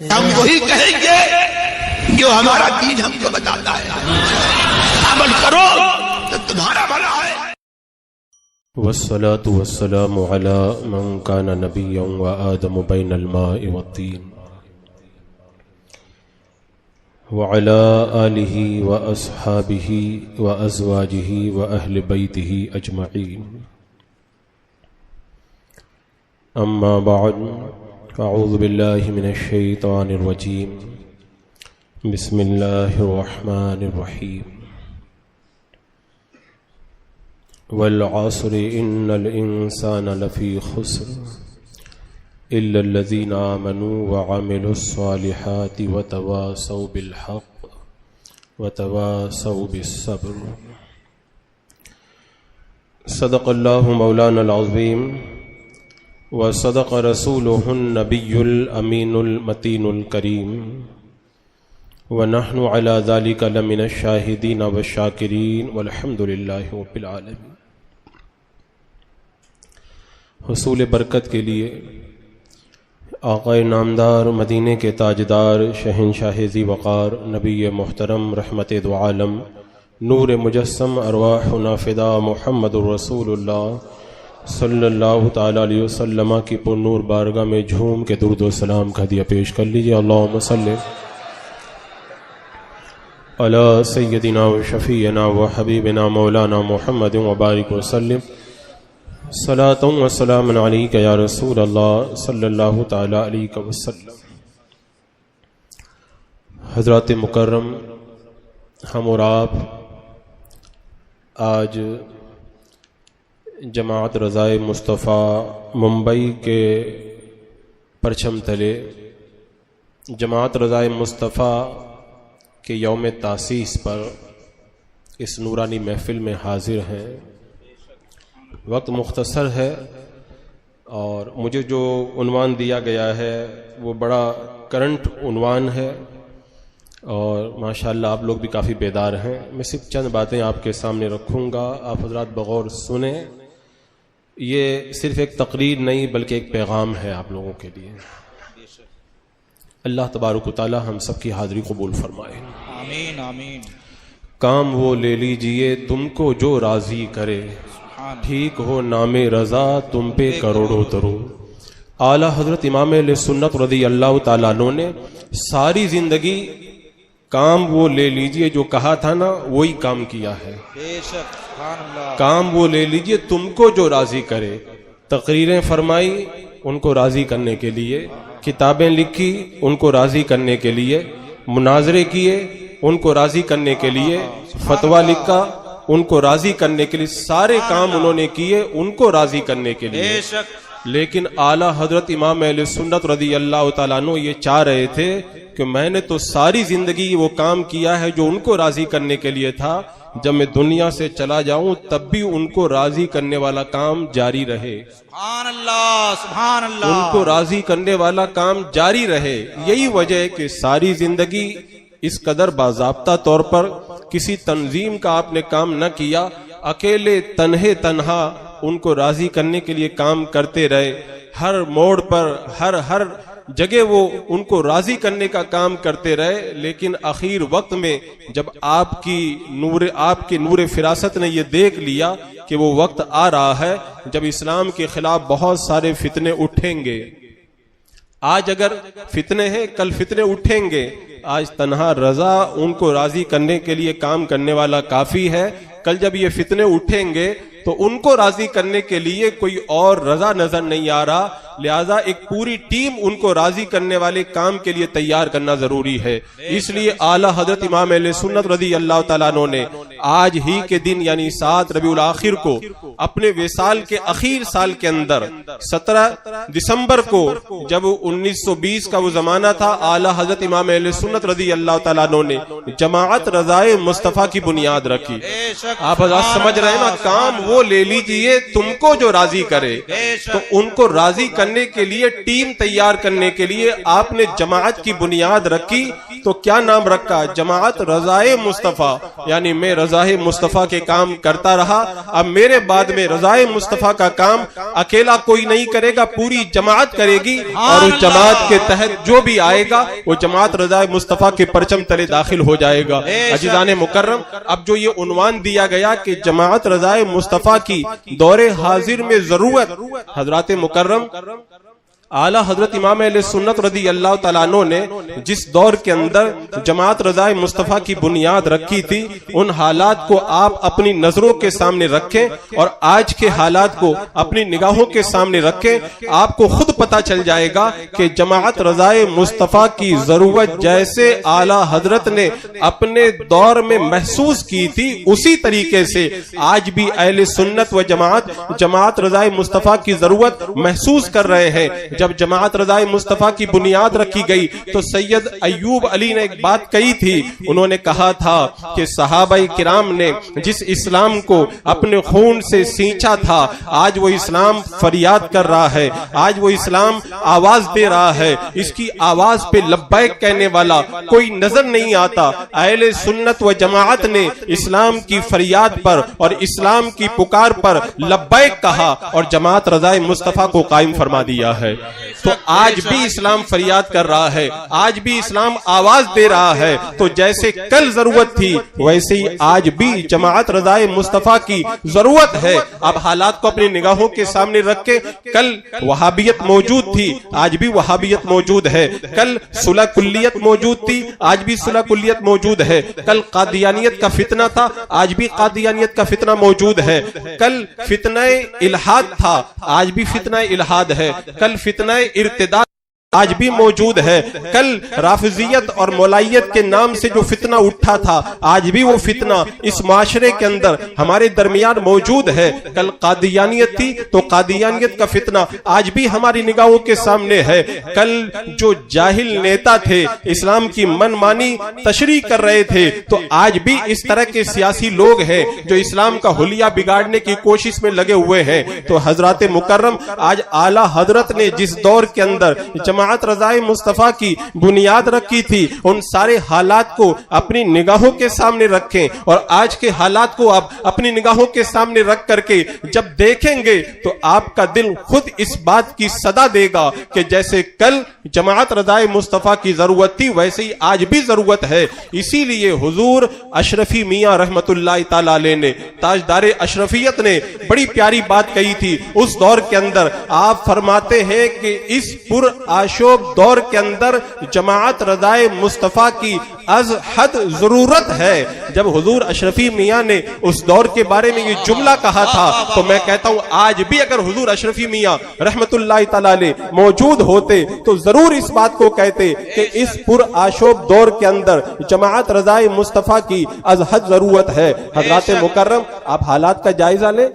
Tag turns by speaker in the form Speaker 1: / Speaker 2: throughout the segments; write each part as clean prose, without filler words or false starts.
Speaker 1: ہم وہی کہیں گے جو ہمارا دین ہم کو بتاتا ہے، عمل کرو تو تمہارا بھلا ہے۔
Speaker 2: والصلاة والسلام على من كان نبيا وآدم بين الماء والطين وعلى آله وأصحابه وأزواجه وأهل بيته أجمعين، أما بعد، أعوذ بالله من الشيطان الرجيم، بسم الله الرحمن الرحيم، والعصر إن الإنسان لفي خسر إلا الذين آمنوا وعملوا الصالحات وتواصوا بالحق وتواصوا بالصبر۔ صدق الله مولانا العظيم وصدق رسوله النبي الأمين المتين الكريم، ونحن على ذلك لمن الشاهدين والشاكرين والحمد لله رب العالمين۔ حصول برکت کے لیے آقا نامدار، مدینے کے تاجدار، شہنشاہ ذی وقار، نبی محترم، رحمت دو عالم، نور مجسم، ارواحنا فدا، محمد الرسول اللہ صلی اللہ تعالی علیہ وسلم کی پر نور بارگاہ میں جھوم کے درود و سلام کا ہدیہ پیش کر لیجیے۔ اللہم صلی علی سیدنا و شفیعنا و حبیبنا مولانا محمد وبارک وسلم، صلاۃ و سلام علیک یا رسول اللہ صلی اللہ تعالی علیہ وسلم۔ حضرات مکرم، ہم اور آپ آج جماعت رضائے مصطفیٰ ممبئی کے پرچم تلے جماعت رضائے مصطفیٰ کے یوم تاسیس پر اس نورانی محفل میں حاضر ہیں۔ وقت مختصر ہے اور مجھے جو عنوان دیا گیا ہے وہ بڑا کرنٹ عنوان ہے اور ماشاءاللہ آپ لوگ بھی کافی بیدار ہیں۔ میں صرف چند باتیں آپ کے سامنے رکھوں گا، آپ حضرات بغور سنیں۔ یہ صرف ایک تقریر نہیں بلکہ ایک پیغام ہے آپ لوگوں کے لیے۔ اللہ تبارک و تعالی ہم سب کی حاضری قبول فرمائے،
Speaker 3: آمین آمین۔
Speaker 2: کام وہ لے لیجئے تم کو جو راضی کرے، ٹھیک ہو نام رضا تم پہ کروڑوں درود۔ اعلیٰ حضرت امام اہل سنت رضی اللہ تعالیٰ عنہ نے ساری زندگی کام وہ لے لیجئے جو کہا تھا نا وہی کام کیا ہے۔
Speaker 3: بے شک، سبحان اللہ۔
Speaker 2: کام وہ لے لیجئے تم کو جو راضی کرے، تقریریں فرمائی ان کو راضی کرنے کے لیے، کتابیں لکھی ان کو راضی کرنے کے لیے، مناظرے کیے ان کو راضی کرنے کے لیے، فتویٰ لکھا ان کو راضی کرنے کے لیے، سارے کام انہوں نے کیے ان کو راضی کرنے کے لیے۔
Speaker 3: بے شک۔
Speaker 2: لیکن اعلیٰ حضرت امام اہل سنت رضی اللہ تعالیٰ عنہ یہ چاہ رہے تھے کہ میں نے تو ساری زندگی وہ کام کیا ہے جو ان کو راضی کرنے کے لیے تھا، جب میں دنیا سے چلا جاؤں تب بھی ان کو راضی کرنے والا کام جاری رہے،
Speaker 3: سبحان اللہ سبحان اللہ،
Speaker 2: ان کو راضی کرنے والا کام جاری رہے۔ یہی وجہ ہے کہ ساری زندگی اس قدر باضابطہ طور پر کسی تنظیم کا آپ نے کام نہ کیا، اکیلے تنہا ان کو راضی کرنے کے لیے کام کرتے رہے، ہر موڑ پر ہر جگہ وہ ان کو راضی کرنے کا کام کرتے رہے۔ لیکن اخیر وقت میں جب آپ کے نور فراست نے یہ دیکھ لیا کہ وہ وقت آ رہا ہے جب اسلام کے خلاف بہت سارے فتنے اٹھیں گے، آج اگر فتنے ہیں کل فتنے اٹھیں گے، آج تنہا رضا ان کو راضی کرنے کے لیے کام کرنے والا کافی ہے، کل جب یہ فتنے اٹھیں گے تو ان کو راضی کرنے کے لیے کوئی اور رضا نظر نہیں آ رہا، لہذا ایک پوری ٹیم ان کو راضی کرنے والے کام کے لیے تیار کرنا ضروری ہے۔ اس لیے اعلیٰ حضرت امام اہل سنت رضی اللہ تعالیٰ عنہ نے آج ہی کے دن یعنی 7 ربیع الاخر کو اپنے وصال کے اخیر سال کے اندر 17 دسمبر کو جب 1920 کا وہ زمانہ تھا، اعلیٰ حضرت امام اہل سنت رضی اللہ تعالیٰ عنہ نے جماعت رضائے مصطفیٰ کی بنیاد رکھی۔ آپ حضرات سمجھ رہے ہیں نا، کام وہ لے لیجئے تم کو جو راضی کرے، تو ان کو راضی کرنے کے لیے ٹیم تیار کرنے کے لیے آپ نے جماعت کی بنیاد رکھی تو کیا نام رکھا؟ جماعت رضائے مصطفیٰ، یعنی میں رضائے مصطفیٰ کے کام کرتا رہا، اب میرے بعد میں رضائے مصطفیٰ کا کام اکیلا کوئی نہیں کرے گا، پوری جماعت کرے گی، اور اس جماعت کے تحت جو بھی آئے گا وہ جماعت رضائے مصطفیٰ کے پرچم تلے داخل ہو جائے گا۔ عزیزان مکرم، اب جو یہ عنوان دیا گیا کہ جماعت رضائے مصطفیٰ کی دور حاضر میں ضرورت، حضرات مکرم اعلیٰ حضرت امام اہل سنت رضی اللہ تعالیٰ عنہ نے جس دور کے اندر جماعت رضائے مصطفیٰ کی بنیاد رکھی تھی، ان حالات کو آپ اپنی نظروں کے سامنے رکھیں اور آج کے حالات کو اپنی نگاہوں کے سامنے رکھیں، آپ کو خود پتا چل جائے گا کہ جماعت رضائے مصطفیٰ کی ضرورت جیسے اعلیٰ حضرت نے اپنے دور میں محسوس کی تھی، اسی طریقے سے آج بھی اہل سنت و جماعت رضائے مصطفیٰ کی ضرورت محسوس کر رہے ہیں۔ جب جماعت رضائے مصطفیٰ کی بنیاد رکھی گئی تو سید ایوب علی نے ایک بات کہی تھی، انہوں نے کہا تھا کہ صحابہ کرام نے جس اسلام کو اپنے خون سے سینچا تھا، آج وہ اسلام فریاد کر رہا ہے، آج وہ اسلام آواز دے رہا ہے، اس کی آواز پہ لبیک کہنے والا کوئی نظر نہیں آتا۔ اہل سنت و جماعت نے اسلام کی فریاد پر اور اسلام کی پکار پر لبیک کہا اور جماعت رضائے مصطفیٰ کو قائم فرما دیا ہے۔ تو آج بھی اسلام فریاد کر رہا ہے، آج بھی اسلام آواز دے رہا ہے، تو جیسے کل ضرورت تھی ویسے ہی آج بھی جماعت رضائے مصطفیٰ کی ضرورت ہے۔ اب حالات کو اپنی نگاہوں کے سامنے رکھ کے، کل وہابیت موجود تھی، آج بھی وہابیت موجود ہے، کل صلح کلیت موجود تھی، آج بھی صلح کلیت موجود ہے، کل قادیانیت کا فتنہ تھا، آج بھی قادیانیت کا فتنہ موجود ہے، کل فتنہ الحاد تھا، آج بھی فتنہ الحاد ہے، کل فتنہ ارتداد آج بھی موجود ہے، کل رافضیت اور مولائیت کے نام سے جو فتنہ اٹھا تھا آج بھی وہ فتنہ اس معاشرے کے اندر ہمارے درمیان موجود ہے، کل قادیانیت تھی تو قادیانیت کا فتنہ آج بھی ہماری نگاہوں کے سامنے ہے، کل جو جاہل نیتا تھے اسلام کی من مانی تشریح کر رہے تھے تو آج بھی اس طرح کے سیاسی لوگ ہیں جو اسلام کا حلیہ بگاڑنے کی کوشش میں لگے ہوئے ہیں۔ تو حضرات مکرم، آج اعلیٰ حضرت نے جس دور کے اندر جماعت رضائے مصطفیٰ کی بنیاد رکھی تھی، ان سارے حالات کو اپنی نگاہوں کے سامنے رکھیں اور آج کے حالات کو آپ اپنی نگاہوں کے سامنے رکھ کر کے جب دیکھیں گے تو آپ کا دل خود اس بات کی صدا دے گا کہ جیسے کل جماعت رضائے مصطفیٰ کی ضرورت تھی ویسے ہی آج بھی ضرورت ہے۔ اسی لیے حضور اشرفی میاں رحمت اللہ تعالی علیہ نے، تاجدار اشرفیت نے بڑی پیاری بات کہی تھی اس دور کے اندر۔ آپ فرماتے ہیں کہ اس پر شوب دور کے اندر جماعت رضائے مصطفیٰ کی از حد ضرورت ہے۔ جب حضور اشرفی میاں نے اس دور کے بارے میں یہ جملہ کہا تھا تو میں کہتا ہوں آج بھی اگر حضور اشرفی میاں رحمت اللہ تعالی علیہ موجود ہوتے تو ضرور اس بات کو کہتے کہ اس پر آشوب دور کے اندر جماعت رضائے مصطفیٰ کی از حد ضرورت ہے۔ حضرات مکرم، آپ حالات کا جائزہ لیں،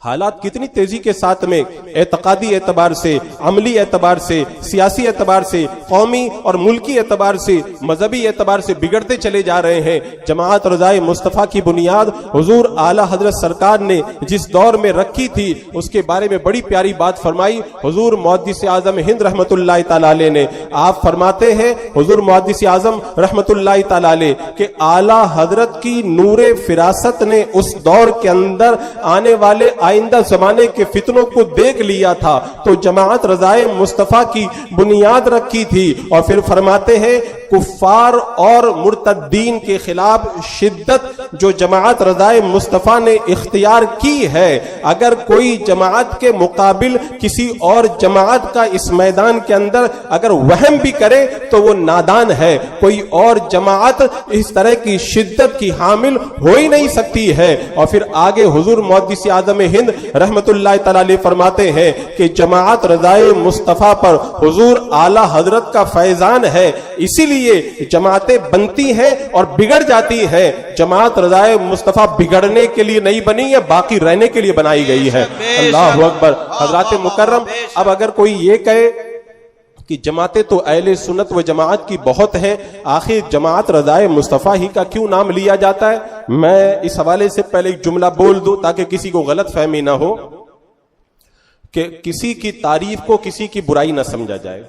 Speaker 2: حالات کتنی تیزی کے ساتھ میں اعتقادی اعتبار سے، عملی اعتبار سے، سیاسی اعتبار سے، قومی اور ملکی اعتبار سے، مذہبی اعتبار سے بگڑتے چلے جا رہے ہیں۔ جماعت رضائے مصطفیٰ کی بنیاد حضور اعلیٰ حضرت سرکار نے جس دور میں رکھی تھی اس کے بارے میں بڑی پیاری بات فرمائی حضور محدث اعظم ہند رحمت اللہ تعالی علیہ نے۔ آپ فرماتے ہیں حضور محدث اعظم رحمت اللہ تعالی علیہ کہ اعلیٰ حضرت کی نور فراست نے اس دور کے اندر آنے والے آئندہ زمانے کے فتنوں کو دیکھ لیا تھا تو جماعت رضائے مصطفیٰ کی بنیاد رکھی تھی، اور پھر فرماتے ہیں کفار اور مرتدین کے خلاف شدت جو جماعت رضائے مصطفیٰ نے اختیار کی ہے، اگر کوئی جماعت کے مقابل کسی اور جماعت کا اس میدان کے اندر اگر وہم بھی کرے تو وہ نادان ہے۔ کوئی اور جماعت اس طرح کی شدت کی حامل ہو ہی نہیں سکتی ہے۔ اور پھر آگے حضور محدث اعظم ہند رحمت اللہ تعالی علیہ فرماتے ہیں کہ جماعت رضائے مصطفیٰ پر حضور اعلیٰ حضرت کا فیضان ہے، اسی لیے جماعتیں بنتی ہیں اور بگڑ جاتی ہیں۔ جماعت رضائے مصطفیٰ بگڑنے کے لیے نہیں بنی ہے، باقی رہنے کے لیے بنائی گئی ہے۔ اللہ اکبر۔ حضرات مکرم، اب اگر کوئی یہ کہے کہ جماعتیں تو اہل سنت و جماعت کی بہت ہیں، آخر جماعت رضائے مصطفیٰ ہی کا کیوں نام لیا جاتا ہے؟ میں اس حوالے سے پہلے ایک جملہ بول دوں تاکہ کسی کو غلط فہمی نہ ہو کہ کسی کی تعریف کو کسی کی برائی نہ سمجھا جائے۔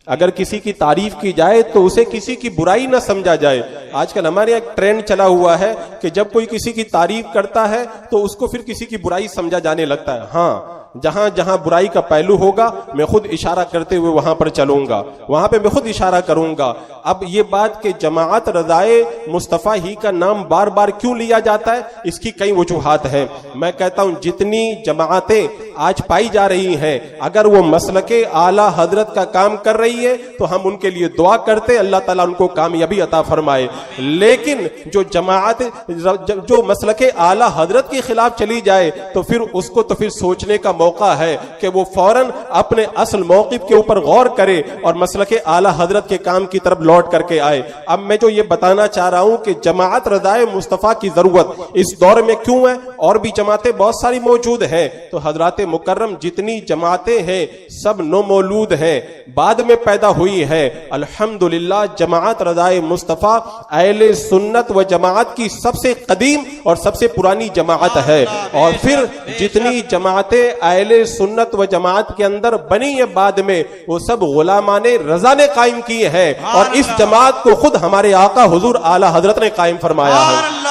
Speaker 2: اگر کسی کی تعریف کی جائے تو اسے کسی کی برائی نہ سمجھا جائے. آج کل ہمارے یہاں ایک ٹرینڈ چلا ہوا ہے کہ جب کوئی کسی کی تعریف کرتا ہے تو اس کو پھر کسی کی برائی سمجھا جانے لگتا ہے. ہاں، جہاں جہاں برائی کا پہلو ہوگا میں خود اشارہ کرتے ہوئے وہاں پر چلوں گا، وہاں پہ میں خود اشارہ کروں گا. اب یہ بات کہ جماعت رضائے مصطفیٰ ہی کا نام بار بار کیوں لیا جاتا ہے، اس کی کئی وجوہات ہیں. میں کہتا ہوں جتنی جماعتیں آج پائی جا رہی ہیں اگر وہ مسلک اعلیٰ حضرت کا کام کر رہی ہے تو ہم ان کے لیے دعا کرتے اللہ تعالیٰ ان کو کامیابی عطا فرمائے. لیکن جو جماعت جو مسلک اعلیٰ حضرت کے خلاف چلی جائے تو پھر اس کو تو پھر سوچنے کا موقع ہے کہ وہ فوراً اپنے اصل موقف کے اوپر غور کرے اور مسلک اعلیٰ حضرت کے کام کی طرف لوٹ کر کے آئے. اب میں جو یہ بتانا چاہ رہا ہوں کہ جماعت رضائے مصطفیٰ کی ضرورت اس دور میں کیوں ہے، اور بھی جماعتیں بہت ساری موجود ہیں، تو حضرات مکرم جتنی جماعتیں ہیں سب نو مولود ہیں، بعد میں پیدا ہوئی ہے. الحمدللہ جماعت رضائے مصطفیٰ اہل سنت و جماعت کی سب سے قدیم اور سب سے پرانی جماعت ہے. اور پھر جتنی جماعتیں اہل سنت و جماعت کے اندر بنی ہے بعد میں وہ سب غلامان رضا نے قائم کی ہے، اور اس جماعت کو خود ہمارے آقا حضور اعلی حضرت نے قائم فرمایا ہے.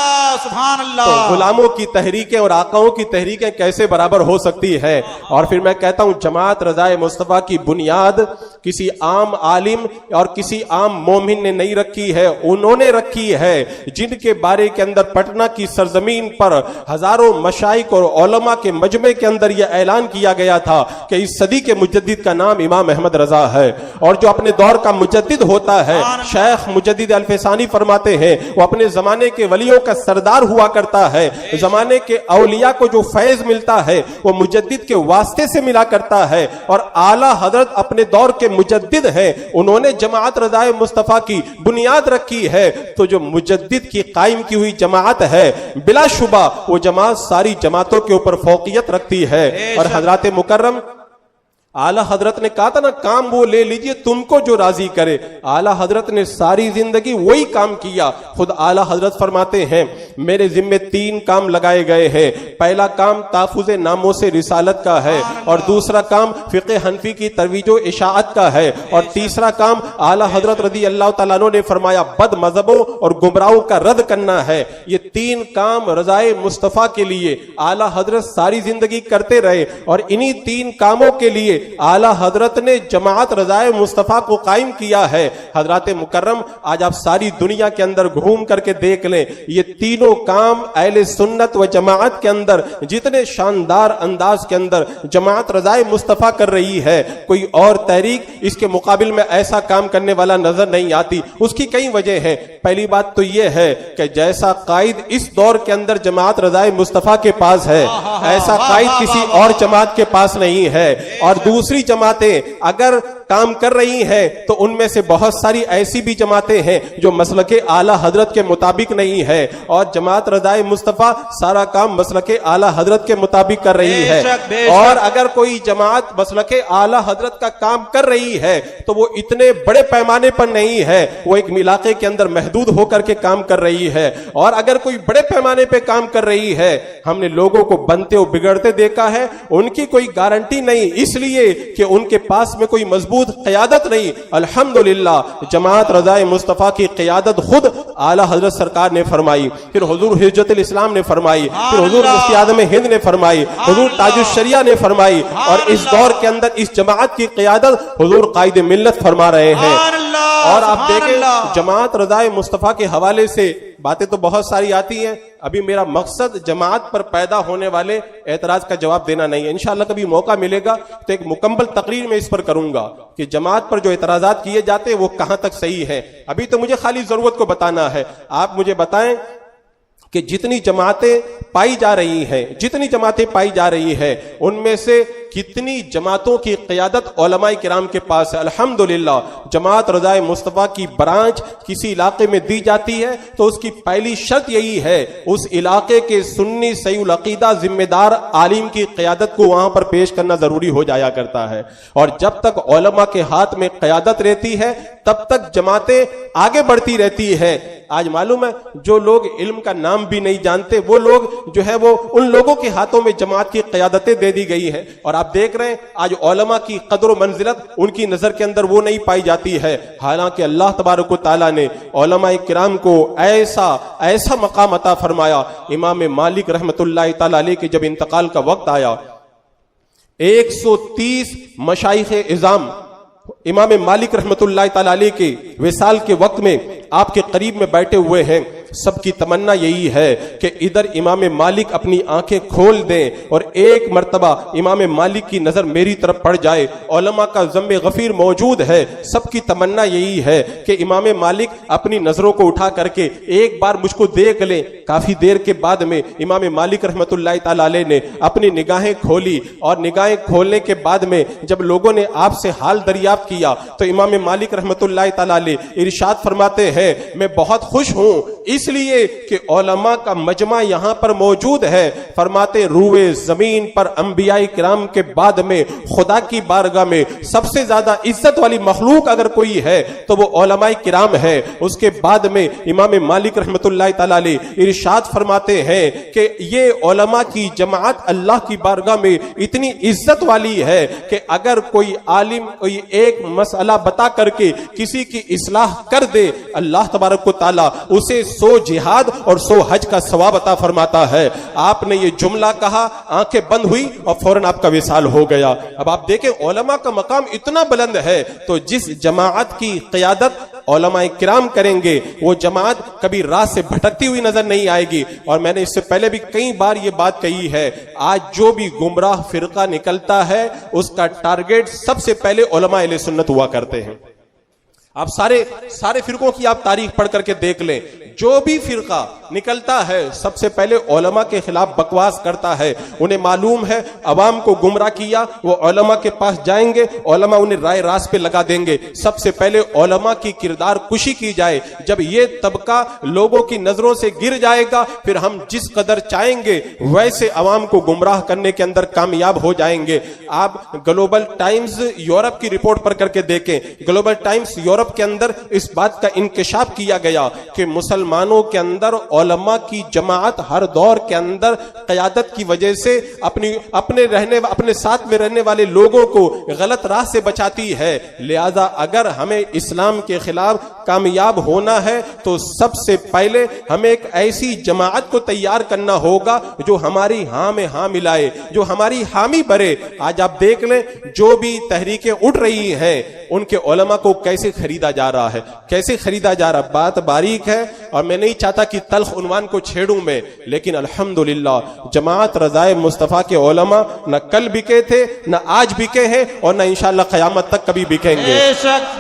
Speaker 3: سبحان اللہ.
Speaker 2: تو غلاموں کی تحریکیں اور آقاؤں کی تحریکیں کیسے برابر ہو سکتی ہے؟ اور پھر میں کہتا ہوں جماعت رضائے مصطفیٰ کی بنیاد کسی عام عالم اور کسی عام مومن نے نہیں رکھی ہے، انہوں نے رکھی ہے جن کے بارے کے اندر پٹنہ کی سرزمین پر ہزاروں مشائخ اور علماء کے مجمع کے اندر یہ اعلان کیا گیا تھا کہ اس صدی کے مجدد کا نام امام احمد رضا ہے. اور جو اپنے دور کا مجدد ہوتا ہے شیخ مجدد الفسانی فرماتے ہیں وہ اپنے زمانے کے ولیوں کا سردار ہوا کرتا ہے، زمانے کے اولیاء کو جو فیض ملتا ہے وہ مجدد کے واسطے سے ملا کرتا ہے. اور اعلی حضرت اپنے دور کے مجدد ہیں، انہوں نے جماعت رضائے مصطفیٰ کی بنیاد رکھی ہے. تو جو مجدد کی قائم کی ہوئی جماعت ہے بلا شبہ وہ جماعت ساری جماعتوں کے اوپر فوقیت رکھتی ہے. اور حضرات مکرم اعلی حضرت نے کہا تھا نا کام وہ لے لیجئے تم کو جو راضی کرے. اعلی حضرت نے ساری زندگی وہی کام کیا. خود اعلی حضرت فرماتے ہیں میرے ذمے 3 کام لگائے گئے ہیں. پہلا کام تحفظ ناموں سے رسالت کا ہے، اور دوسرا کام فقہ حنفی کی ترویج و اشاعت کا ہے، اور تیسرا کام اعلی حضرت رضی اللہ تعالیٰ عنہ نے فرمایا بد مذہبوں اور گمراہوں کا رد کرنا ہے. یہ 3 کام رضائے مصطفیٰ کے لیے اعلی حضرت ساری زندگی کرتے رہے، اور انہی 3 کاموں کے لیے اعلی حضرت نے جماعت رضائے مصطفیٰ کو قائم کیا ہے. حضرات مکرم آج آپ ساری دنیا کے اندر گھوم کر کے دیکھ لیں یہ تینوں کام اہل سنت و جماعت کے اندر جتنے شاندار انداز کے اندر جماعت رضائے مصطفیٰ کر رہی ہے کوئی اور تحریک اس کے مقابل میں ایسا کام کرنے والا نظر نہیں آتی. اس کی کئی وجہ ہیں. پہلی بات تو یہ ہے کہ جیسا قائد اس دور کے اندر جماعت رضائے مصطفیٰ کے پاس ہے ایسا قائد کسی اور جماعت کے پاس نہیں ہے. اور دوسری جماعتیں اگر کام کر رہی ہیں تو ان میں سے بہت ساری ایسی بھی جماعتیں ہیں جو مسلک اعلی حضرت کے مطابق نہیں ہے، اور جماعت رضائے مصطفیٰ سارا کام مسلک اعلی حضرت کے مطابق کر رہی ہے. اور اگر کوئی جماعت مسلک اعلی حضرت کا کام کر رہی ہے تو وہ اتنے بڑے پیمانے پر نہیں ہے، وہ ایک علاقے کے اندر محدود ہو کر کے کام کر رہی ہے. اور اگر کوئی بڑے پیمانے پہ کام کر رہی ہے ہم نے لوگوں کو بنتے اور بگڑتے دیکھا ہے، ان کی کوئی گارنٹی نہیں اس لیے کہ ان کے پاس میں کوئی مضبوط قیادت نہیں. الحمدللہ جماعت رضائے مصطفیٰ کی قیادت خود اعلی حضرت سرکار نے فرمائی، پھر حضور حجت الاسلام نے فرمائی، پھر حضور مفتی اعظم ہند نے فرمائی، حضور تاج الشریعہ نے فرمائی، اور اس دور کے اندر اس جماعت کی قیادت حضور قائد ملت فرما رہے ہیں. اور آپ دیکھیں جماعت رضائے مصطفیٰ کے حوالے سے باتیں تو بہت ساری آتی ہیں. ابھی میرا مقصد جماعت پر پیدا ہونے والے اعتراض کا جواب دینا نہیں ہے. انشاءاللہ کبھی موقع ملے گا تو ایک مکمل تقریر میں اس پر کروں گا کہ جماعت پر جو اعتراضات کیے جاتے ہیں وہ کہاں تک صحیح ہے. ابھی تو مجھے خالی ضرورت کو بتانا ہے. آپ مجھے بتائیں کہ جتنی جماعتیں پائی جا رہی ہیں ان میں سے کتنی جماعتوں کی قیادت علماء کرام کے پاس ہے. الحمدللہ جماعت رضائے مصطفیٰ کی برانچ کسی علاقے میں دی جاتی ہے تو اس کی پہلی شرط یہی ہے اس علاقے کے سنی صحیح العقیدہ ذمہ دار عالم کی قیادت کو وہاں پر پیش کرنا ضروری ہو جایا کرتا ہے. اور جب تک علماء کے ہاتھ میں قیادت رہتی ہے تب تک جماعتیں آگے بڑھتی رہتی ہے. آج معلوم ہے جو لوگ علم کا نام نام بھی نہیں جانتے، وہ لوگ جو ہے وہ ان لوگوں کے ہاتھوں میں جماعت کی قیادتیں دے دی گئی ہیں، اور آپ دیکھ رہے ہیں آج علماء کی قدر و منزلت ان کی نظر کے اندر وہ نہیں پائی جاتی ہے، حالانکہ اللہ تبارک و تعالیٰ نے علماء کرام کو ایسا مقام عطا فرمایا۔ امام مالک رحمت اللہ تعالیٰ علیہ کے جب انتقال کا وقت آیا، 130 مشائخ اعظام امام مالک رحمت اللہ تعالیٰ علیہ کے وصال کے وقت میں آپ کے قریب میں بیٹھے ہوئے ہیں۔ سب کی تمنا یہی ہے کہ ادھر امام مالک اپنی آنکھیں کھول دیں اور ایک مرتبہ امام مالک کی نظر میری طرف پڑ جائے۔ علماء کا ذم غفیر موجود ہے، سب کی تمنا یہی ہے کہ امام مالک اپنی نظروں کو اٹھا کر کے ایک بار مجھ کو دیکھ لیں۔ کافی دیر کے بعد میں امام مالک رحمت اللہ تعالیٰ علیہ نے اپنی نگاہیں کھولی، اور نگاہیں کھولنے کے بعد میں جب لوگوں نے آپ سے حال دریافت کیا تو امام مالک رحمت اللہ تعالیٰ علیہ ارشاد فرماتے ہیں، میں بہت خوش ہوں اس لیے کہ علماء کا مجمع یہاں پر موجود ہے۔ فرماتے روئے زمین پر انبیاء کرام کے بعد میں خدا کی بارگاہ میں سب سے زیادہ عزت والی مخلوق اگر کوئی ہے تو وہ علماء کرام ہے۔ اس کے بعد میں امام مالک رحمت اللہ تعالیٰ علیہ ارشاد فرماتے ہیں کہ یہ علماء کی جماعت اللہ کی بارگاہ میں اتنی عزت والی ہے کہ اگر کوئی عالم کوئی ایک مسئلہ بتا کر کے کسی کی اصلاح کر دے، اللہ تبارک و تعالیٰ اسے 100 جہاد اور 100 حج کا ثواب عطا فرماتا ہے۔ آپ نے یہ جملہ کہا، آنکھیں بند ہوئی اور فوراً آپ کا وصال ہو گیا۔ اب آپ دیکھیں علماء کا مقام اتنا بلند ہے، تو جس جماعت کی قیادت علماء کرام کریں گے وہ جماعت کبھی راہ سے بھٹکتی ہوئی نظر نہیں آئے گی۔ اور میں نے اس سے پہلے بھی کئی بار یہ بات کہی ہے، آج جو بھی گمراہ فرقہ نکلتا ہے اس کا ٹارگٹ سب سے پہلے علماء اہل سنت ہوا کرتے ہیں۔ آپ سارے فرقوں کی آپ تاریخ پڑھ کر کے دیکھ لیں، جو بھی فرقہ نکلتا ہے سب سے پہلے علماء کے خلاف بکواس کرتا ہے۔ انہیں معلوم ہے عوام کو گمراہ کیا، وہ علماء کے پاس جائیں گے، علماء انہیں رائے راست پہ لگا دیں گے۔ سب سے پہلے علماء کی کردار کشی کی جائے۔ جب یہ طبقہ لوگوں کی نظروں سے گر جائے گا، پھر ہم جس قدر چاہیں گے ویسے عوام کو گمراہ کرنے کے اندر کامیاب ہو جائیں گے۔ آپ گلوبل ٹائمز یورپ کی رپورٹ پڑھ کر کے دیکھیں، گلوبل ٹائمز یورپ کے اندر اس بات کا انکشاف کیا گیا کہ مسلمانوں کے اندر علماء کی جماعت ہر دور کے اندر قیادت کی وجہ سے اپنے ساتھ میں رہنے والے لوگوں کو غلط راہ سے بچاتی ہے۔ لہذا اگر ہمیں اسلام کے خلاف کامیاب ہونا ہے تو سب سے پہلے ہمیں ایک ایسی جماعت کو تیار کرنا ہوگا جو ہماری ہاں میں ہاں ملائے، جو ہماری حامی بھرے۔ آج آپ دیکھ لیں جو بھی تحریکیں اٹھ رہی ہیں ان کے علماء کو کیسے خریدا جا رہا ہے، کیسے خریدا جا رہا۔ بات باریک ہے اور میں نہیں چاہتا کہ تلخ عنوان کو چھیڑوں میں، لیکن الحمدللہ جماعت رضائے مصطفیٰ کے علماء نہ کل بکے تھے، نہ آج بکے ہیں، اور نہ انشاءاللہ قیامت تک کبھی بکیں گے۔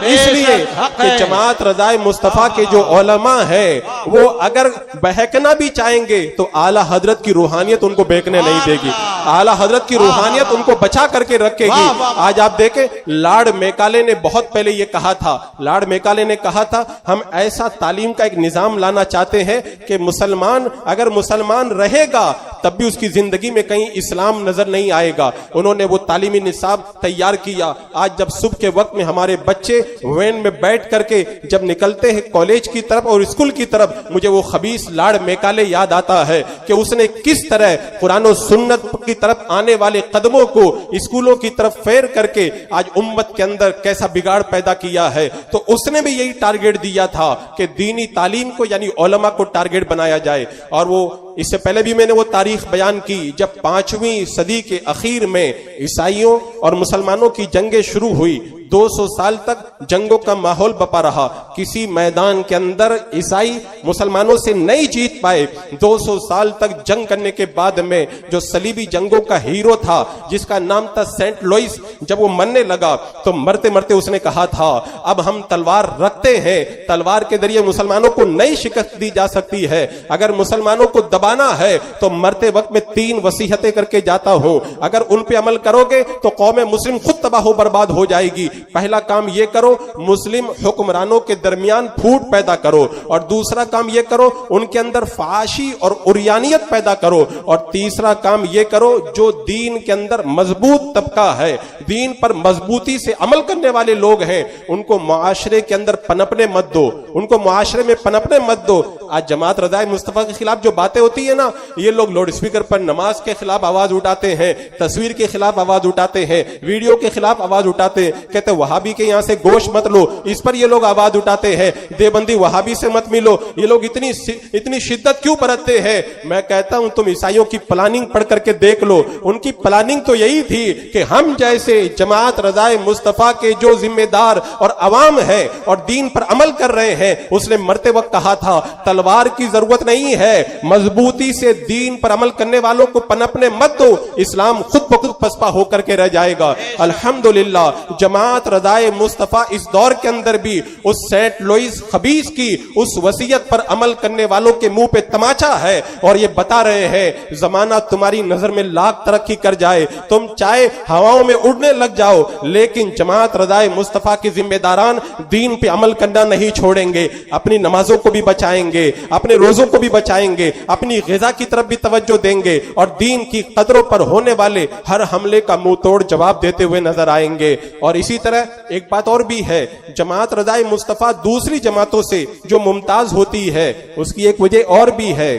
Speaker 2: اس لیے کہ جماعت رضائے مصطفیٰ کے جو علماء ہیں وہ اگر بہکنا بھی چاہیں گے تو اعلیٰ حضرت کی روحانیت ان کو بہکنے نہیں دے گی، اعلیٰ حضرت کی روحانیت ان کو بچا کر کے رکھے گی۔ آج آپ دیکھیں لارڈ میکالے نے بہت پہلے یہ کہا تھا، لارڈ میکالے نے کہا تھا ہم ایسا تعلیم کا ایک نظام لانا چاہتے ہیں کہ مسلمان اگر مسلمان رہے گا تب بھی اس کی زندگی میں کہیں اسلام نظر نہیں آئے گا۔ انہوں نے وہ تعلیمی نصاب تیار کیا۔ آج جب صبح کے وقت میں ہمارے بچے وین میں بیٹھ کر کے جب نکلتے ہیں کالج کی طرف اور اسکول کی طرف، مجھے وہ خبیث لارڈ میکالے یاد آتا ہے کہ اس نے کس طرح قرآن و سنت کی طرف آنے والے قدموں کو اسکولوں کی طرف پھیر کر کے آج امت کے اندر کیسا بگاڑ پیدا کیا ہے۔ تو اس نے بھی یہی ٹارگٹ دیا تھا کہ دینی تعلیم کو یعنی علماء کو ٹارگٹ بنایا جائے۔ اور وہ اس سے پہلے بھی میں نے وہ تاریخ بیان کی جب 5ویں صدی کے اخیر میں عیسائیوں اور مسلمانوں کی جنگیں شروع ہوئی، 200 سال تک جنگوں کا ماحول بپا رہا، کسی میدان کے اندر عیسائی مسلمانوں سے نہیں جیت پائے۔ 200 سال تک جنگ کرنے کے بعد میں جو صلیبی جنگوں کا ہیرو تھا جس کا نام تھا سینٹ لوئس، جب وہ مرنے لگا تو مرتے مرتے اس نے کہا تھا اب ہم تلوار رکھتے ہیں، تلوار کے ذریعے مسلمانوں کو نئی شکست دی جا سکتی ہے، اگر مسلمانوں کو دبانا ہے تو مرتے وقت میں 3 وصیتیں کر کے جاتا ہوں، اگر ان پہ عمل کرو گے تو قوم مسلم خود تباہ و برباد ہو جائے گی۔ پہلا کام یہ کرو مسلم حکمرانوں کے درمیان پھوٹ پیدا کرو، اور دوسرا کام یہ کرو ان کے اندر فحاشی اور عریانیت پیدا کرو، اور تیسرا کام یہ کرو جو دین کے اندر مضبوط طبقہ ہے، دین پر مضبوطی سے عمل کرنے والے لوگ ہیں، ان کو معاشرے کے اندر پنپنے مت دو، ان کو معاشرے میں پنپنے مت دو۔ آج جماعت رضائے مصطفیٰ کے خلاف جو باتیں ہوتی ہیں نا، یہ لوگ لاؤڈ اسپیکر پر نماز کے خلاف آواز اٹھاتے ہیں، تصویر کے خلاف آواز اٹھاتے ہیں، ویڈیو کے خلاف آواز اٹھاتے ہیں، کہتے ہیں وہابی کے یہاں سے گوشت مت لو، اس پر یہ لوگ آواز اٹھاتے ہیں، دیوبندی وہابی سے مت ملو، یہ لوگ اتنی شدت کیوں برتتے ہیں؟ میں کہتا ہوں تم عیسائیوں کی پلاننگ پڑھ کر کے دیکھ لو، ان کی پلاننگ تو یہی تھی کہ ہم جیسے جماعت رضائے مصطفیٰ کے جو ذمہ دار اور عوام ہے اور دین پر عمل کر رہے ہیں، اس نے مرتے وقت کہا تھا تلوار کی ضرورت نہیں ہے، مضبوطی سے دین پر عمل کرنے والوں کو پنپنے مت دو، اسلام خود بخود پسپا ہو کر کے رہ جائے گا۔ الحمدللہ جماعت رضائے مصطفیٰ اس دور کے اندر بھی اس سینٹ لوئس خبیث کی اس وصیت پر عمل کرنے والوں کے منہ پہ تماچا ہے، اور یہ بتا رہے ہیں زمانہ تمہاری نظر میں لاکھ ترقی کر جائے، تم چاہے ہواؤں میں اڑنے لگ جاؤ، لیکن جماعت رضائے مصطفیٰ کے ذمہ داران دین پہ عمل کرنا نہیں چھوڑیں گے، اپنی نمازوں کو بھی بچائیں گے، اپنے روزوں کو بھی بچائیں گے، اپنی غذا کی طرف بھی توجہ دیں گے، اور دین کی قدروں پر ہونے والے ہر حملے کا منہ توڑ جواب دیتے ہوئے نظر آئیں گے۔ اور اسی طرح ایک بات اور بھی ہے، جماعت رضائے مصطفیٰ دوسری جماعتوں سے جو ممتاز ہوتی ہے اس کی ایک وجہ اور بھی ہے،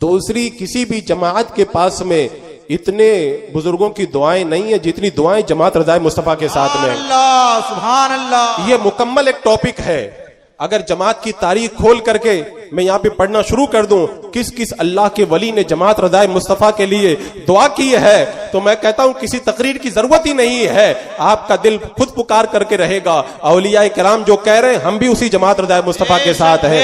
Speaker 2: دوسری کسی بھی جماعت کے پاس میں اتنے بزرگوں کی دعائیں نہیں ہیں جتنی دعائیں جماعت رضائے مصطفیٰ کے ساتھ میں۔
Speaker 3: سبحان اللہ،
Speaker 2: یہ مکمل ایک ٹاپک ہے، اگر جماعت کی تاریخ کھول کر کے میں یہاں پہ پڑھنا شروع کر دوں کس کس اللہ کے ولی نے جماعت رضائے مصطفیٰ کے لیے دعا کی ہے، تو میں کہتا ہوں کسی تقریر کی ضرورت ہی نہیں ہے، آپ کا دل خود پکار کر کے رہے گا، اولیاء کرام جو کہہ رہے ہیں ہم بھی اسی جماعت رضائے مصطفیٰ کے ساتھ ہیں۔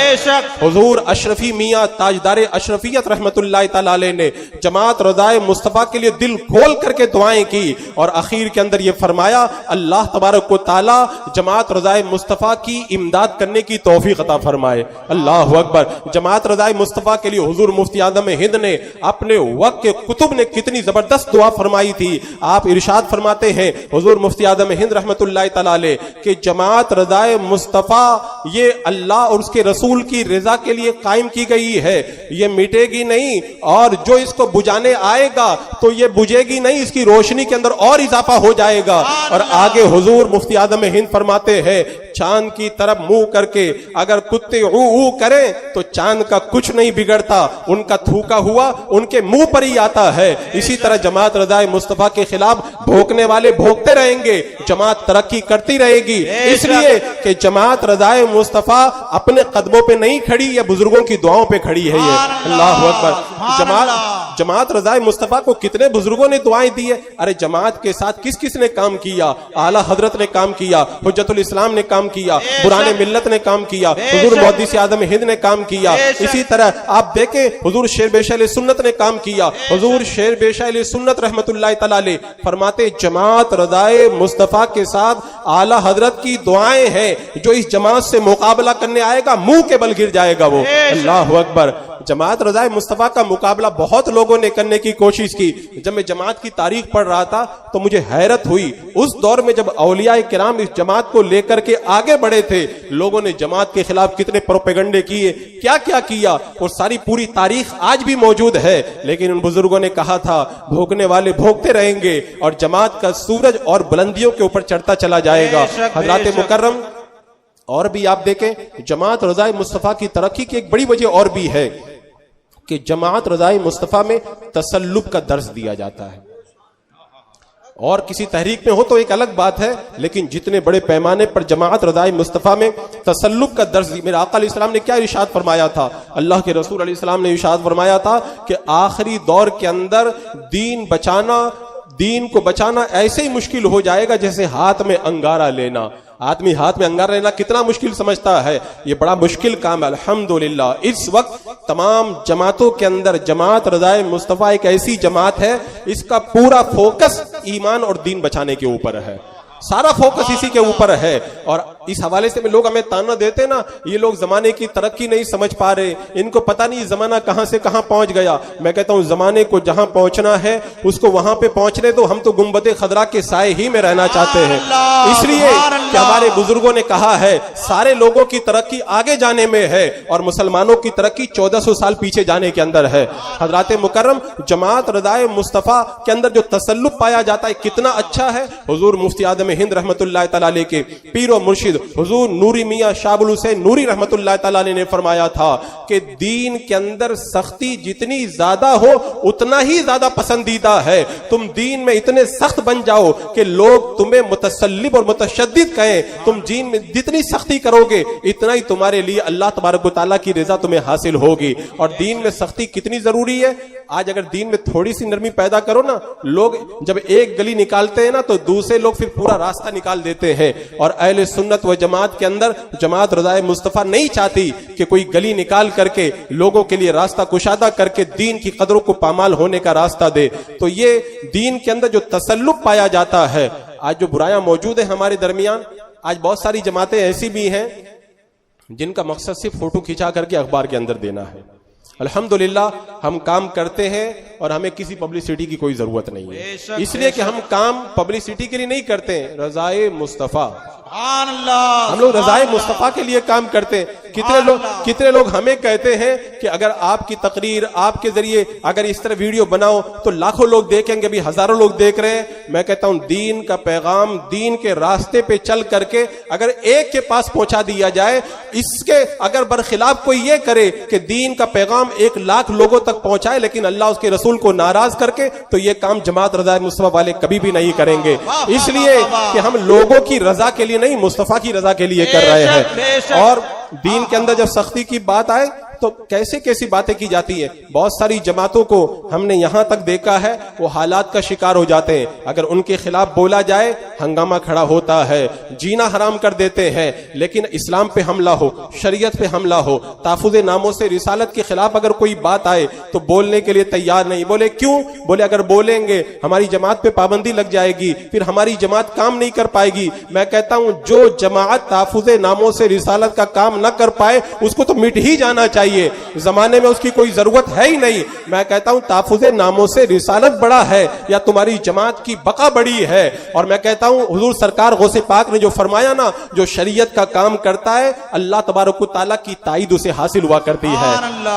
Speaker 2: حضور اشرفی میاں تاجدار اشرفیت رحمت اللہ تعالی علیہ نے جماعت رضائے مصطفیٰ کے لیے دل کھول کر کے دعائیں کی، اور اخیر کے اندر یہ فرمایا اللہ تبارک و تعالی جماعت رضائے مصطفیٰ کی امداد کرنے کی توفیق عطا فرمائے۔ اللہ اکبر۔ جماعت رضائے مصطفیٰ کے لیے حضور مفتی اعظم ہند نے اپنے وقت کے کتب نے کتنی زبردست دعا فرمائی تھی، آپ ارشاد فرماتے ہیں حضور مفتی اعظم ہند رحمت اللہ تعالی علیہ کہ جماعت رضائے مصطفیٰ یہ اللہ اور اس کے رسول کی رضا کے لیے قائم کی گئی ہے، یہ مٹے گی نہیں، اور جو اس کو بجھانے آئے گا تو یہ بجھے گی نہیں، اس کی روشنی کے اندر اور اضافہ ہو جائے گا۔ اور آگے حضور مفتی اعظم ہند فرماتے ہیں چاند کی طرف منہ کر کے اگر کتے او او کریں تو چاند کا کچھ نہیں بگڑتا، ان کا تھوکا ہوا ان کے منہ پر ہی آتا ہے۔ اسی طرح جماعت رضائے مصطفیٰ کے خلاف بھوکنے والے بھوکتے رہیں گے، جماعت ترقی کرتی رہے گی، اس لیے کہ جماعت رضائے مصطفیٰ اپنے قدموں پہ نہیں کھڑی، یا بزرگوں کی دعاؤں پہ کھڑی ہے۔ یہ اللہ اکبر۔ جماعت رضائے مصطفیٰ کو کتنے بزرگوں نے دعائیں دی ہے، ارے جماعت کے ساتھ کس کس نے کام کیا، اعلیٰ حضرت نے کام کیا، حجت الاسلام نے کام کیا، برہان ملت نے کام کیا، حضور محدث اعظم ہند نے کام کیا، اسی طرح آپ دیکھیں حضور شیر بیشہ علیہ سنت نے کام کیا۔ حضور شیر بیشہ علیہ سنت رحمت اللہ تعالی علیہ فرماتے جماعت رضائے مصطفیٰ کے ساتھ اعلیٰ حضرت کی دعائیں ہیں، جو اس جماعت سے مقابلہ کرنے آئے گا منہ کے بل گر جائے گا وہ۔ اللہ اکبر۔ جماعت رضائے مصطفیٰ کا مقابلہ بہت لوگوں نے کرنے کی کوشش کی۔ جب میں جماعت کی تاریخ پڑھ رہا تھا تو مجھے حیرت ہوئی، اس دور میں جب اولیاء کرام اس جماعت کو لے کر کے آگے بڑھے تھے، لوگوں نے جماعت کے خلاف کتنے پروپیگنڈے کیے، کیا کیا کیا، اور ساری پوری تاریخ آج بھی موجود ہے۔ لیکن ان بزرگوں نے کہا تھا بھوکنے والے بھوکتے رہیں گے اور جماعت کا سورج اور بلندیوں کے اوپر چڑھتا چلا جائے گا۔ حضرات مکرم، اور بھی آپ دیکھیں جماعت رضائے مصطفیٰ کی ترقی کی ایک بڑی وجہ اور بھی ہے کہ جماعت رضائے مصطفیٰ میں تسلب کا درس دیا جاتا ہے، اور کسی تحریک میں ہو تو ایک الگ بات ہے، لیکن جتنے بڑے پیمانے پر جماعت رضائے مصطفیٰ میں تسلب کا درس دی۔ میرے آقا علیہ السلام نے کیا ارشاد فرمایا تھا، اللہ کے رسول علیہ السلام نے ارشاد فرمایا تھا کہ آخری دور کے اندر دین کو بچانا ایسے ہی مشکل ہو جائے گا جیسے ہاتھ میں انگارہ لینا۔ آدمی ہاتھ میں انگارہ لینا کتنا مشکل سمجھتا ہے، یہ بڑا مشکل کام ہے۔ الحمدللہ اس وقت تمام جماعتوں کے اندر جماعت رضائے مصطفیٰ ایک ایسی جماعت ہے، اس کا پورا فوکس ایمان اور دین بچانے کے اوپر ہے، سارا فوکس اسی کے اوپر ہے۔ اور اس حوالے سے میں لوگ ہمیں تانا دیتے نا، یہ لوگ زمانے کی ترقی نہیں سمجھ پا رہے، ان کو پتہ نہیں زمانہ کہاں سے کہاں پہنچ گیا۔ میں کہتا ہوں زمانے کو جہاں پہنچنا ہے اس کو وہاں پہ پہنچنے دو، ہم تو گنبد خضرا کے سائے ہی میں رہنا چاہتے ہیں، اس لیے کہ ہمارے بزرگوں نے کہا ہے سارے لوگوں کی ترقی آگے جانے میں ہے اور مسلمانوں کی ترقی 1400 سال پیچھے جانے کے اندر ہے۔ حضرات مکرم، جماعت رضائے مصطفیٰ کے اندر جو تسلب پایا جاتا ہے کتنا اچھا ہے۔ حضور مفتی اعظم ہند رحمت اللہ تعالی علیہ کے پیر و مرشد مرشد حضور نوری میاں شاہ الحسین نوری رحمت اللہ تعالیٰ نے فرمایا تھا کہ دین کے اندر سختی جتنی زیادہ ہو اتنا ہی زیادہ پسندیدہ ہے. تم دین میں اتنے سخت بن جاؤ کہ لوگ تمہیں متسلب اور متشدد کہیں. تم دین میں جتنی سختی کرو گے اتنا ہی تمہارے لیے اللہ تبارک و تعالیٰ کی رضا تمہیں حاصل ہوگی. اور دین میں سختی کتنی ضروری ہے. آج اگر دین میں تھوڑی سی نرمی پیدا کرو نا, لوگ جب ایک گلی نکالتے ہیں نا تو دوسرے لوگ پھر پورا راستہ نکال دیتے ہیں. اور اہل سنت و جماعت کے اندر جماعت رضائے مصطفیٰ نہیں چاہتی کہ کوئی گلی نکال کر کے لوگوں کے لیے راستہ کشادہ کر کے دین کی قدروں کو پامال ہونے کا راستہ دے. تو یہ دین کے اندر جو تسلط پایا جاتا ہے, آج جو برائیاں موجود ہیں ہمارے درمیان, آج بہت ساری جماعتیں ایسی بھی ہیں جن کا مقصد صرف فوٹو کھینچا کر کے اخبار کے اندر دینا ہے. الحمدللہ ہم کام کرتے ہیں اور ہمیں کسی پبلسٹی کی کوئی ضرورت نہیں ہے, اس لیے کہ ہم کام پبلسٹی کے لیے نہیں کرتے ہیں, رضائے مصطفیٰ
Speaker 3: سبحان اللہ,
Speaker 2: ہم لوگ رضائے مصطفیٰ کے لیے کام کرتے ہیں. کتنے لوگ ہمیں کہتے ہیں کہ اگر آپ کی تقریر آپ کے ذریعے اگر اس طرح ویڈیو بناؤ تو لاکھوں لوگ دیکھیں گے, بھی ہزاروں لوگ دیکھ رہے ہیں. میں کہتا ہوں دین کا پیغام دین کے راستے پہ چل کر کے اگر ایک کے پاس پہنچا دیا جائے, اس کے اگر برخلاف کوئی یہ کرے کہ دین کا پیغام 1,00,000 لوگوں تک پہنچائے لیکن اللہ اس کے رسول کو ناراض کر کے, تو یہ کام جماعت رضائے مصطفیٰ والے کبھی بھی نہیں کریں گے. اس لیے کہ ہم لوگوں کی رضا کے لیے نہیں, مصطفیٰ کی رضا کے لیے کر رہے ہیں. اور دین کے اندر جب سختی کی بات آئے تو کیسی باتیں کی جاتی ہیں. بہت ساری جماعتوں کو ہم نے یہاں تک دیکھا ہے وہ حالات کا شکار ہو جاتے ہیں. اگر ان کے خلاف بولا جائے ہنگامہ کھڑا ہوتا ہے, جینا حرام کر دیتے ہیں. لیکن اسلام پہ حملہ ہو, شریعت پہ حملہ ہو, تحفظ ناموس رسالت کے خلاف اگر کوئی بات آئے تو بولنے کے لیے تیار نہیں. بولے کیوں؟ بولے اگر بولیں گے ہماری جماعت پہ پابندی لگ جائے گی, پھر ہماری جماعت کام نہیں کر پائے گی. میں کہتا ہوں جو جماعت تحفظ ناموس رسالت کا کام نہ کر پائے اس کو تو مٹ ہی جانا چاہیے. زمانے میں اس کی کوئی ضرورت ہے ہی نہیں. میں کہتا ہوں تحفظ ناموس رسالت بڑا ہے یا تمہاری جماعت کی بقا بڑی ہے. اور میں کہتا ہوں حضور سرکار غوث پاک نے جو فرمایا نا, جو شریعت کا کام کرتا ہے اللہ تبارک و تعالیٰ کی تائید اسے حاصل ہوا کرتی ہے.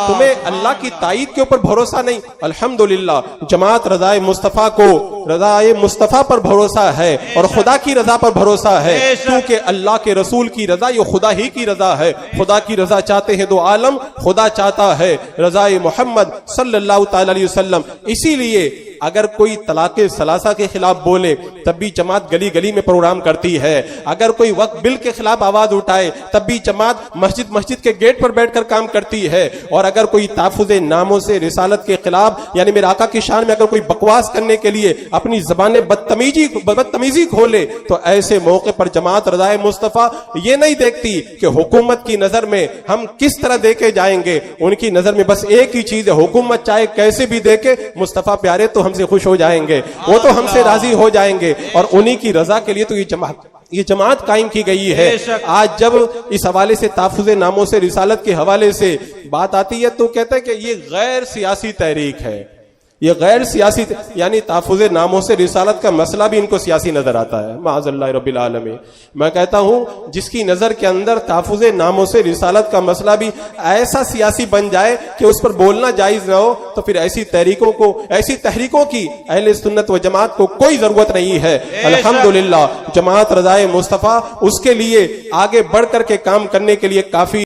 Speaker 2: تمہیں اللہ کی تائید کے اوپر بھروسہ نہیں, الحمدللہ جماعت رضائے مصطفیٰ کو رضائے مصطفیٰ پر بھروسہ ہے اور خدا کی رضا پر بھروسہ ہے, کیونکہ اللہ کے رسول کی رضا یہ خدا ہی کی رضا ہے. خدا کی رضا چاہتے ہیں دو عالم, خدا چاہتا ہے رضائے محمد صلی اللہ تعالی علیہ وسلم. اسی لیے اگر کوئی طلاق ثلاثہ کے خلاف بولے تب بھی جماعت گلی گلی میں پروگرام کرتی ہے. اگر کوئی وقف بل کے خلاف آواز اٹھائے تب بھی جماعت مسجد کے گیٹ پر بیٹھ کر کام کرتی ہے. اور اگر کوئی تحفظ ناموس رسالت کے خلاف یعنی میرے آقا کی شان میں اگر کوئی بکواس کرنے کے لیے اپنی زبان بدتمیزی کھولے تو ایسے موقع پر جماعت رضائے مصطفیٰ یہ نہیں دیکھتی کہ حکومت کی نظر میں ہم کس طرح دیکھے جائیں گے. ان کی نظر میں بس ایک ہی چیز ہے, حکومت چاہے کیسے بھی دیکھے مصطفیٰ پیارے تو ہم سے خوش ہو جائیں گے, وہ تو ہم سے راضی ہو جائیں گے. اور انہی کی رضا کے لیے تو یہ جماعت قائم کی گئی ہے. آج جب اس حوالے سے تحفظ ناموس رسالت کے حوالے سے بات آتی ہے تو کہتا ہے کہ یہ غیر سیاسی تحریک ہے. یہ غیر سیاسی یعنی تحفظ ناموس رسالت کا مسئلہ بھی ان کو سیاسی نظر آتا ہے. معاذ اللہ رب العالمین. میں کہتا ہوں جس کی نظر کے اندر تحفظ ناموس رسالت کا مسئلہ بھی ایسا سیاسی بن جائے کہ اس پر بولنا جائز نہ ہو تو پھر ایسی تحریکوں کی اہل سنت و جماعت کو کوئی ضرورت نہیں ہے. الحمدللہ جماعت رضائے مصطفیٰ اس کے لیے آگے بڑھ کر کے کام کرنے کے لیے کافی